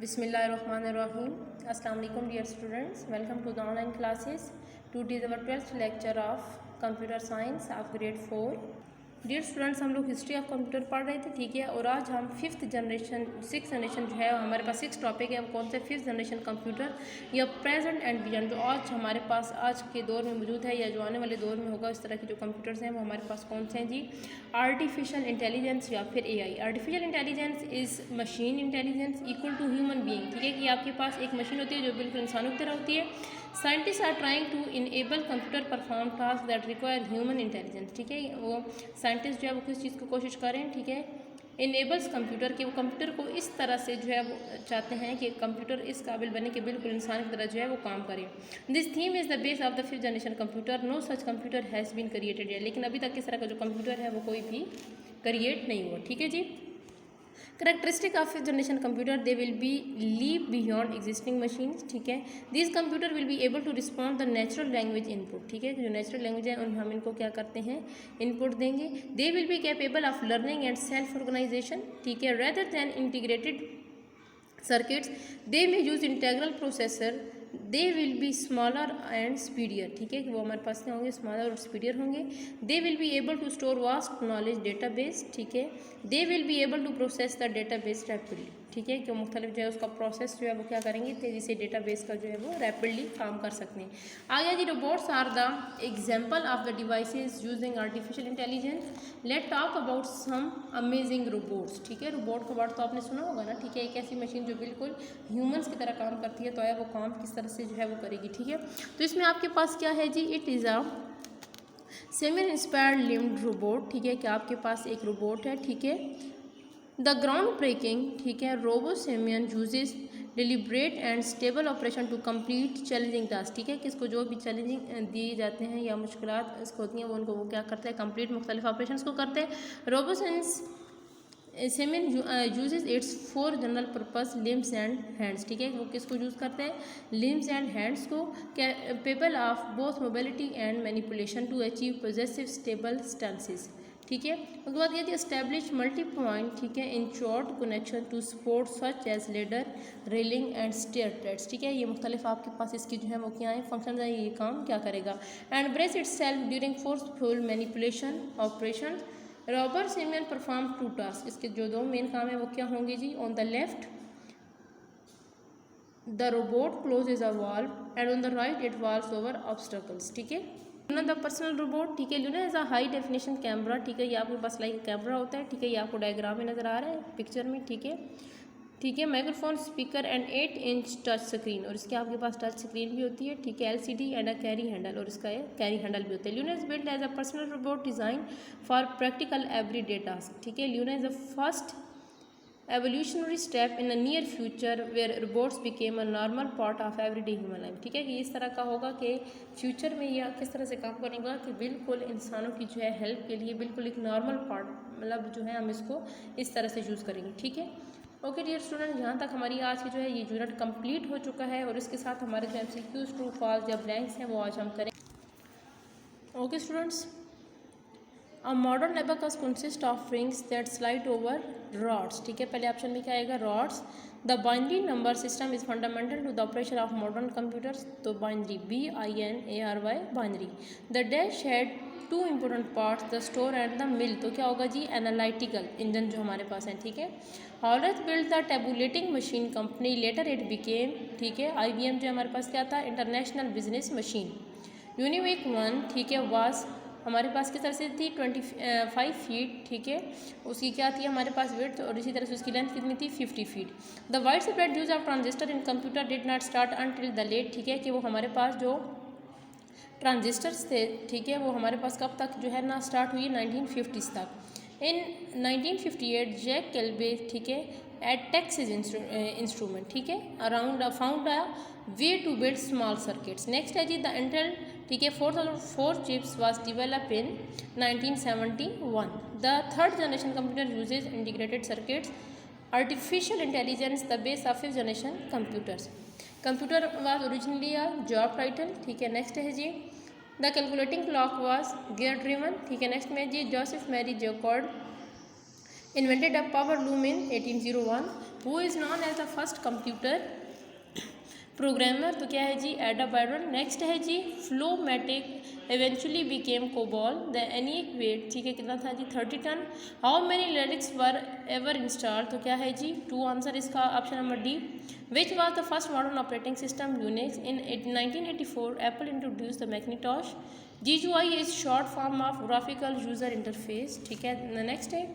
Bismillahirrahmanirrahim. Assalamu alaikum dear students. Welcome to the online classes. Today is our 12th lecture of Computer Science of grade 4. Dear students, हम लोग history of computer पढ़ रहे थे, ठीक है। और आज हम सिक्स जनरेशन जो है हमारे पास 6 टॉपिक है। वो कौन से 5th जनरेशन कंप्यूटर या प्रेजेंट एंड बियॉन्ड जो आज हमारे पास आज के दौर में मौजूद है या जो आने वाले दौर में होगा, इस तरह के जो कंप्यूटर्स हैं वो हमारे पास कौन से हैं जी। आर्टिफिशियल इंटेलिजेंस या फिर AI। Artificial intelligence is machine intelligence equal to human being, ठीक है। कि आपके पास एक मशीन होती है जो बिल्कुल इंसानों की तरह होती है। Scientist are trying to enable computer perform task that require human intelligence, ठीक है। वो साइंटिस्ट जो है वो किस चीज़ को कोशिश कर रहे हैं, ठीक है। इनेबल्स कंप्यूटर के वो कंप्यूटर को इस तरह से जो है वो चाहते हैं कि कंप्यूटर इस काबिल बने कि बिल्कुल इंसान की तरह जो है वो काम करे। This theme is the base of the 5th generation computer. No such computer has been created है, लेकिन अभी तक इस तरह का जो कंप्यूटर है वो कोई भी क्रिएट नहीं हुआ, ठीक है जी। Characteristic of 5th generation computer, they will be leave beyond existing machines, ठीक है। This computer will be able to respond the natural language input, ठीक है। जो नेचुरल लैंग्वेज है हम इनको क्या करते हैं, इनपुट देंगे। They will be capable of learning and self organization, ठीक है। Rather than integrated circuits they may use integral processor. They will be smaller and speedier, ठीक है। कि वो हमारे पास क्या होंगे, स्मॉलर और स्पीडियर होंगे। They will be able to store vast knowledge database, ठीक है। They will be able to process the database rapidly, ठीक है। कि मुख्तलिफ जो है उसका प्रोसेस जो है वो क्या करेंगे, तेज़ी से डेटाबेस का जो है वो रैपिडली काम कर सकते हैं। आगे जी, robots are the example of the devices using artificial intelligence. Let talk about some amazing robots, ठीक है। रोबोट का वर्ड तो आपने सुना होगा ना, ठीक है। एक ऐसी मशीन जो बिल्कुल ह्यूमंस की तरह काम करती है, तो है वो काम किस तरह से जो है वो करेगी, ठीक है। तो इसमें आपके पास क्या है जी, it is a semi inspired limbed robot, ठीक है। कि आपके पास एक रोबोट है, ठीक है। द ग्राउंड ब्रेकिंग, ठीक है, RoboSimian uses deliberate and stable operation to complete challenging task, ठीक है। कि इसको जो भी चैलेंजिंग दिए जाते हैं या मुश्किलात इसको होती हैं वो उनको वो क्या करते हैं, कंप्लीट मुख्तलिफ ऑपरेशंस को करते हैं। RoboSimian uses its four general purpose limbs and hands, ठीक है। वो किसको यूज़ करते हैं, लिम्स एंड हैंड्स को, capable of both mobility and manipulation to achieve passive stable stances, ठीक है। उसके बाद ये एस्टैब्लिश मल्टी पॉइंट, ठीक है, in short connection to support such as ladder railing and stair treads, ठीक है। ये मुख्तलिफ आपके पास इसकी जो है वो क्या है फंक्शन है, ये काम क्या करेगा। And brace itself during forceful manipulation operation. RoboSimian perform 2 task, इसके जो 2 मेन काम है वो क्या होंगे जी। On the left the robot closes a valve and on the right it vaults over obstacles, ठीक है। लूना द पर्सनल रोबोट, ठीक है। Luna is a high definition camera, ठीक है। ये आपके पास लाइक कैमरा होता है, ठीक है। ये आपको डायग्राम में नजर आ रहा है पिक्चर में, ठीक है, ठीक है। Microphone, speaker and 8 inch touch screen, और इसके आपके पास टच स्क्रीन भी होती है, ठीक है। LCD and a carry handle, और इसका कैरी हैंडल भी होता है। Luna is build as a personal robot design for practical everyday task, ठीक है। Luna is the first evolutionary step in a near future where robots became a normal part of everyday human life, ठीक है। कि इस तरह का होगा कि फ्यूचर में यह किस तरह से काम करेगा कि बिल्कुल इंसानों की जो है हेल्प के लिए बिल्कुल एक नॉर्मल पार्ट, मतलब जो है हम इसको इस तरह से यूज़ करेंगे, ठीक है। ओके डियर स्टूडेंट, यहाँ तक हमारी आज की जो है ये यूनिट कंप्लीट हो चुका है, और इसके साथ हमारे जो MCQs, ट्रू फॉल्स या ब्लैंक्स हैं वो आज हम करें। Okay students, a modern abacus consist of rings that slide over rods, ठीक है। पहले ऑप्शन में क्या आएगा, rods. The binary number system is fundamental to the operation of modern computers, तो binary BINARY binary. The dash had 2 important parts, the store and the mill, तो क्या होगा जी, एनालिटिकल इंजन जो हमारे पास है, ठीक है। Hollerith build the tabulating machine company, later it became, ठीक है। IBM जो हमारे पास क्या था, इंटरनेशनल बिजनेस मशीन। यूनिवीक 1, ठीक है, वाज हमारे पास किस तरह से थी 25 फीट, ठीक है। उसकी क्या थी हमारे पास विड्थ, और इसी तरह से उसकी लेंथ कितनी थी 50 feet. The widespread use of transistor in computer did not start until the late, ठीक है। कि वो हमारे पास जो ट्रांजिस्टर्स थे, ठीक है, वो हमारे पास कब तक जो है ना स्टार्ट हुई, 1950s तक। इन 1958 जैक केल्बे, ठीक है, एट टेक्सास इंस्ट्रूमेंट, ठीक है, around found a way to build small circuits. Next है जी द इंटेल, ठीक है, 4004 chips was develop in 1971। The third generation computer uses integrated circuits. Artificial intelligence the base of 5th generation computers. Computer was originally a job title, ठीक है। Next है जी the calculating clock was gear driven, ठीक है। Next में जी Joseph Marie Jacquard invented a power loom in 1801। Who is known as the first computer programmer, तो क्या है जी, एडा बायरन। नेक्स्ट है जी Flowmatic eventually became COBOL. The ENIAC weight, ठीक है, कितना था जी, 30 ton. How many lyrics were ever install, तो क्या है जी, 2 आंसर इसका option number D. Which was the first modern operating system Unix. In 1984 Apple introduce the Macintosh. GUI is short form of graphical user interface, ठीक है। Next है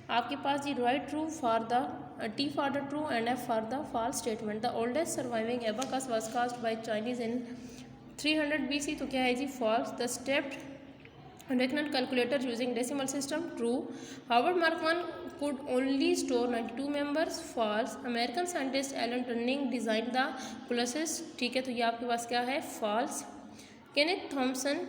आपके पास जी write true for the T for the true and F for the false statement. The oldest surviving abacus was cast by Chinese in 300 BC, तो क्या है जी, false. The stepped reckoner calculator using decimal system, true. Howard Mark I could only store 92 members, false. American scientist Alan Turing designed the Colossus, ठीक है, तो ये आपके पास क्या है, false. Kenneth Thompson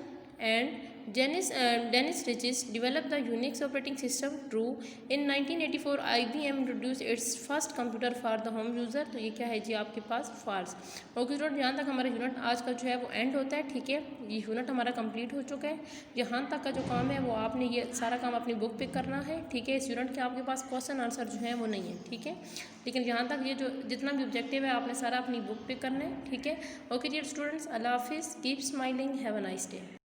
and Dennis Ritchie developed the Unix operating system, true. In 1984 IBM introduced its first computer for the home user, तो ये क्या है जी आपके पास, false. ओके स्टूडेंट, यहाँ तक हमारा यूनिट आज का जो है वो एंड होता है, ठीक है। ये यूनिट हमारा कंप्लीट हो चुका है। यहाँ तक का जो काम है वो आपने ये सारा काम अपनी बुक पे करना है, ठीक है। इस यूनिट के आपके पास क्वेश्चन आंसर जो है वो नहीं है, ठीक है, लेकिन यहाँ तक ये जो जितना भी ऑब्जेक्टिव है आपने सारा अपनी बुक पे करना है, ठीक है। ओके डियर स्टूडेंट्स, अल्लाह हाफिज़, keep smiling, have a nice day.